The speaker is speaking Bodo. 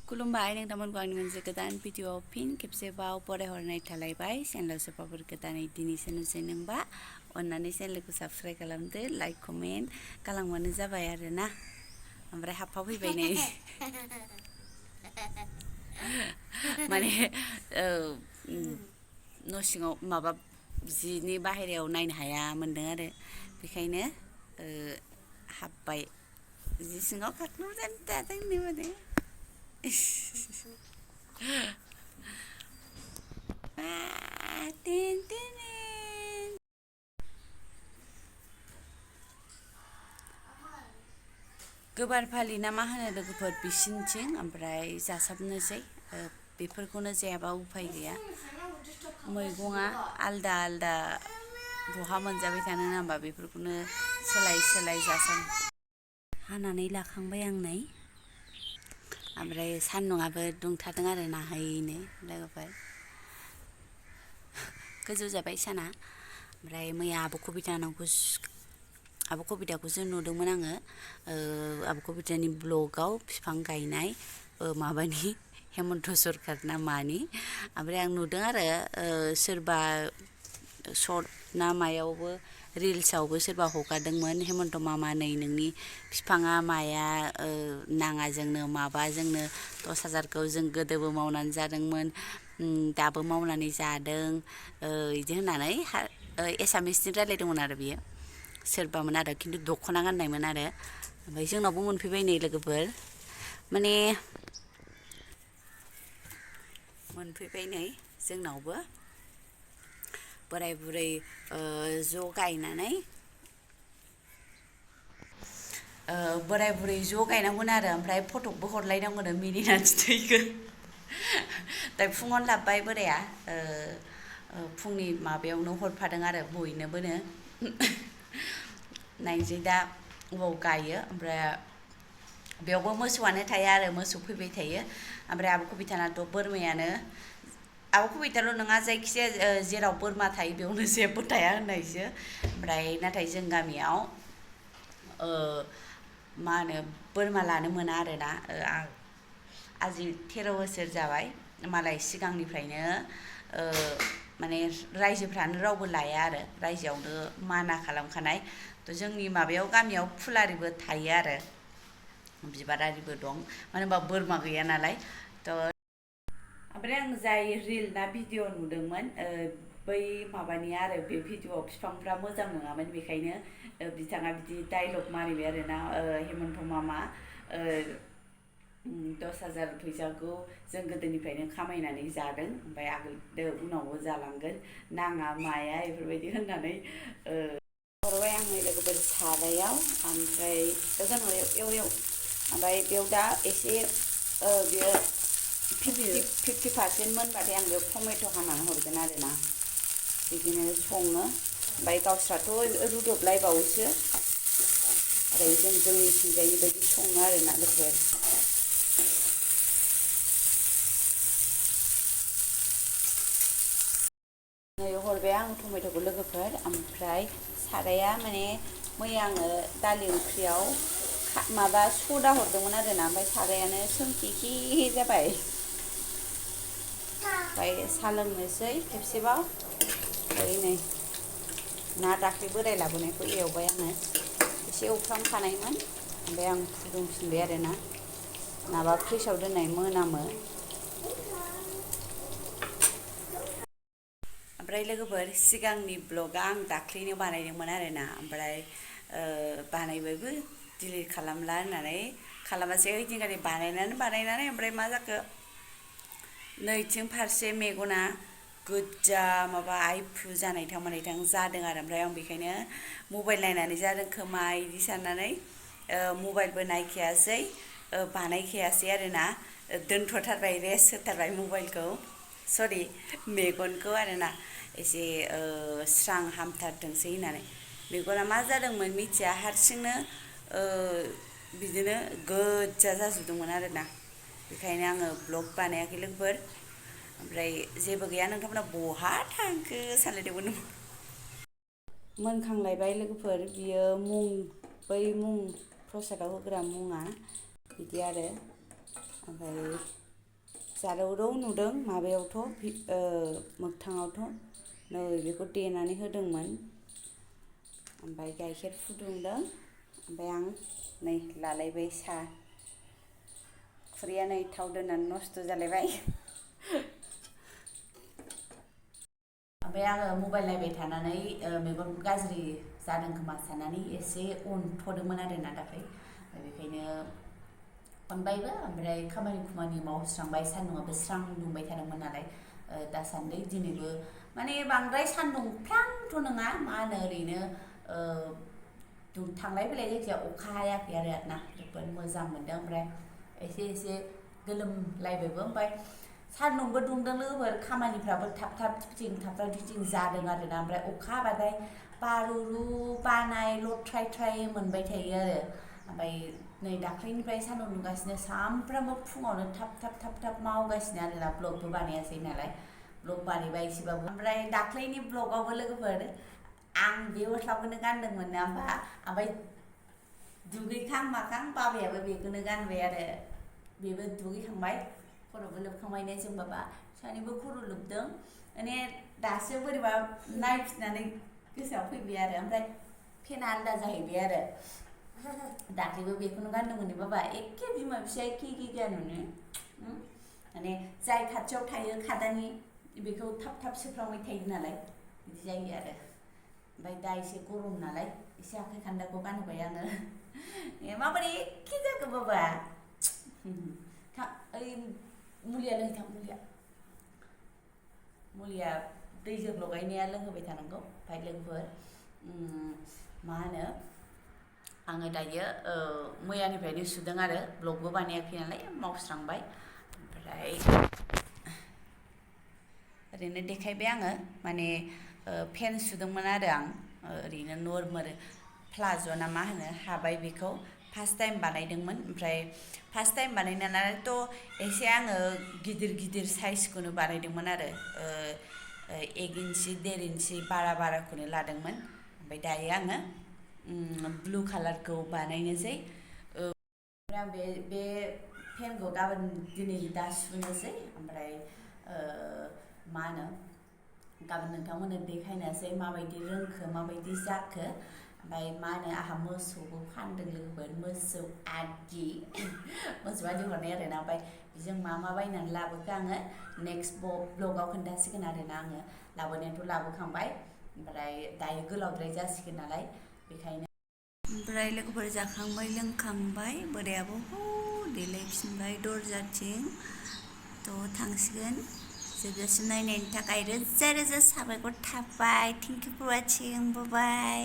खुलुमबाय नोंथांमोनखौ आंनि मोनसे गोदान भिडिअआव फिन खेबसेबाव बरायहरनाय थालायबाय चेनेलाव सोरबाफोर गोदानै दिनैसो नुसै नोंबा अन्नानै चेनेलखौ साबस्क्राइब खालामदो लाइक कमेन्ट खालामबानो जाबाय आरोना ओमफ्राय हाबफाफैबाय नै माने न' सिङाव माबा जिनि बाहेरायाव नायनो हाया मोनदों आरो बेखायनो हाबबाय जि सिङाव खाख्लुबजानो दादोंनो माने गोबार फालि ना मा होनो लोगोफोर बिसिनिथिं ओमफ्राय जासाबनोसै बेफोरखौनो जायाबा उफाय गैया मैगङा आलदा आलदा बहा मोनजाबाय थानो ना होमबा बेफोरखौनो सोलाय सोलाय जासाब हानानै लाखांबाय आं नै ओमफ्राय सान्दुंआबो दुंथारदों आरो नाहैनो लोगोफोर गोजौ जाबाय साना ओमफ्राय मैया आब' कबिताखौसो नुदोंमोन आङो आब' कबितानि ब्लगाव बिफां गायनाय माबानि हेमन्त सरकार ना मानि ओमफ्राय आं नुदों आरो सोरबा सर्ट ना मायावबो रिल्सआवबो सोरबा हगारदोंमोन हेमन्त मामा नै नोंनि बिफाङा माया नाङा जोंनो माबा जोंनो 10,000खौ जों गोदोबो मावनानै जादोंमोन दाबो मावनानै जादों बिदि होननानै एसामिसजों रायलायदोंमोन आरो बियो सोरबामोन आरो खिन्थु दख'ना गाननायमोन आरो ओमफ्राय जोंनावबो मोनफैबाय नै लोगोफोर माने मोनफैबाय नै जोंनावबो बोराय बुरै ज' गायनानै बोराय बुरै ज' गायनांगौन आरो ओमफ्राय फटकबो हरलायनांगौनो मिनिनानै थैगोन दा फुङावनो लाबोबाय बोराया फुंनि माबायावनो हरफादों आरो बयनोबोनो नायनोसै दा अबाव गायो ओमफ्राय बेयावबो मोसौआनो थाया आरो मोसौ फैबाय थायो ओमफ्राय आब' कबितानाथ' बोरमायानो आब' कबिताल' नङा जायखिजाया जेराव बोरमा थायो बेयावनो जेबो थाया होननायसो ओमफ्राय नाथाय जों गामियाव मा होनो बोरमा लानो मोना आरोना आजि 13 बोसोर जाबाय मालाय सिगांनिफ्रायनो माने रायजोफ्रानो रावबो लाया आरो रायजोआवनो माना खालामखानाय थ' जोंनि माबायाव गामियाव फुलारिबो थायो आरो बिबारारिबो दं मानो होनबा बोरमा गैया नालाय थ' ओमफ्राय आं जाय रिल ना भिडिअ नुदोंमोन बै माबानिया आरो बे भिडिअआव बिफांफ्रा मोजां नङामोन बेखायनो बिथाङा बिदि डाइलग मारिबाय आरोना हेमन्त मामा 10,000 फैसाखौ जों गोदोनिफ्रायनो खामायनानै जादों ओमफ्राय आगोल उनावबो जालांगोन नाङा माया बेफोरबायदि होननानै हरबाय आंनि लोगोफोर सारायाव ओमफ्राय जोंनाव एव ओमफ्राय बेयाव दा एसे बेयो 50% मोनबाथाय आं बेयाव टमेट' हानानै हरगोन आरोना बिदिनो सङो ओमफ्राय गावस्राथ' रुदबलायबावोसो ओमफ्राय जोंनिथिंजायनि बायदि सङो आरोना लोगोफोर नै हरबाय आं टमेट'खौ लोगोफोर ओमफ्राय साराया माने मैया आङो दालि ओंख्रियाव माबा सदा हरदोंमोन आरोना ओमफ्राय सारायानो सोंखि जाबाय ओमफ्राय साहा लोंनोसै खेबसेबाव ओमफ्राय नै ना दाख्लै बोराय लाबोनायखौ एवबाय आङो एसे एवफ्रामखानायमोन ओमफ्राय आं फुदुंफिनबाय आरोना माबा फ्रिजआव दोननाय मोनामो ओमफ्राय लोगोफोर सिगांनि ब्लगा आं दाख्लैनो बानायदोंमोन आरोना ओमफ्राय बानायबायबो डिलिट खालामला होननानै खालामासै ओइदिनखालि बानायनानै ओमफ्राय मा जाखो नैथिं फारसे मेगना गोजा माबा आइफ्रु जानायथां मानायथां जादों आरो ओमफ्राय आं बेखायनो मबाइल नायनानै जादों खोमा बिदि साननानै मबाइलबो नायखायासै बानायखायासै आरोना दोनथ'थारबाय रेस्ट होथारबाय मबाइलखौ सरि मेगनखौ आरोना एसे स्रां हामथारथोंसै होननानै मेगना मा जादोंमोन मिथिया हारसिंनो बिदिनो गोजा जाजोबदोंमोन आरोना बेखायनो आङो ब्लग बानायाखै लोगोफोर ओमफ्राय जेबो गैया नोंथांमोना बहा थांखो सानलायदोंमोन मोनखांलायबाय लोगोफोर बियो बै मुं प्रसादाव होग्रा मुङा बिदि आरो ओमफ्राय जारौरौ नुदों माबायावथ' मोगथाङावथ' नै बेखौ देनानै होदोंमोन। ओमफ्राय गाइखेर फुदुंदों। ओमफ्राय आं नै लालायबाय साहा। खुरैया नै थाव दोननानै नस्थ' जालायबाय। ओमफ्राय आङो मबाइल नायबाय थानानै मेगन गाज्रि जादों खोमा साननानै एसे उनथ'दोंमोन आरोना दाख्लै। बेखायनो अनबायबो ओमफ्राय खामानि मावस्रांबाय सान्दुंआबो स्रां दुंबाय थादोंमोन नालाय दासान्दि दिनैबो माने बांद्राय सान्दुंफ्रांथ' नङा मा होनो ओरैनो थांलाय फैलाय जायखिजाया अखा हायाखै आरोना जोबोद मोजां मोनदों। ओमफ्राय एसे गोलोमलायबायबो ओमफ्राय सान्दुंबो दुंदों लोगोफोर खामानिफ्राबो थाब थिं जादों आरोना। ओमफ्राय अखा हाबाथाय बारुरु बानाय थ्राय मोनबाय थायो आरो। ओमफ्राय नै दाख्लैनिफ्राय सान्दुं दुंगासिनो सामफ्रामबो फुङावनो थाब मावगासिनो आरोना। ब्लगबो बानायासै नालाय ब्लग बानायबाय एसेबाबो। ओमफ्राय दाख्लैनि ब्लगावबो लोगोफोर आं बे गस्लाखौनो गानदोंमोन ना ओमफ्राय दुगैखां माखां बाबायाबो बेखौनो गानबाय आरो। बेबो दुगैखांबाय खर'बो लोबखांबायनो जों बाबा सानैबो खर' लोबदों। माने दासो बोरैबा नायफिननानै गोसोआव फैबाय आरो। ओमफ्राय फेना आलदा जाहैबाय आरो। दाख्लैबो बेखौनो गानदोंमोन बाबा एखे बिमा फिसा एखे गानोनो। माने जाय खाथियाव थायो खादानि बेखौ थाब सोफ्रांबाय थायो नालाय बिदि जायो आरो। ओमफ्राय दा एसे गरम नालाय एसे आखाइ खान्दाखौ गानहोबाय आङो। माबोरै एखे जाखो बाबा? ओइ मुलिया लोंहैथां मुलिया दैजों लगायनाया लोंहोबाय थानांगौ। ओमफ्राय लोगोफोर मा होनो आङो दायो मैयानिफ्रायनो सुदों आरो ब्लगबो बानायाखै नालाय मावस्रांबाय। ओमफ्राय ओरैनो देखायबाय आङो माने पेन्ट सुदोंमोन आरो आं ओरैनो नर्मेल प्लाज' ना मा होनो हाबाय बेखौ फार्स्ट टाइम बानायदोंमोन। ओमफ्राय फार्स्ट टाइम बानायनानैथ' एसे आङो गिदिर साइजखौनो बानायदोंमोन आरो 1 इन्सि 1.5 इन्सि बाराखौनो लादोंमोन। ओमफ्राय दायो आङो ब्लु कालारखौ बानायनोसै। ओमफ्राय आं बे पेनखौ दिनै दा सुनोसै। ओमफ्राय मा होनो गाबोन नोंथांमोननो देखायनोसै माबायदि रोंखो माबायदि जाखो। ओमफ्राय मा होनो आंहा मोसौबो फानदों लोगोफोर मोसौ आदि हरनाय आरोना। ओमफ्राय बेजों मा बायनानै लाबोखो आङो नेक्स्ट ब्लगाव खोन्थासिगोन आरोना। आङो लाबोनायाथ' लाबोखांबाय ओमफ्राय दायो गोलावद्राय जासिगोन नालाय बेखायनो। ओमफ्राय लोगोफोर जाखांबाय लोंखांबाय बोरायाबो देलायफिनबाय दरजाथिं थ' थांसिगोन। जोबजासिम नायनायनि थाखाय रोजा साबायखर थाबाय। Thank you for watching bye.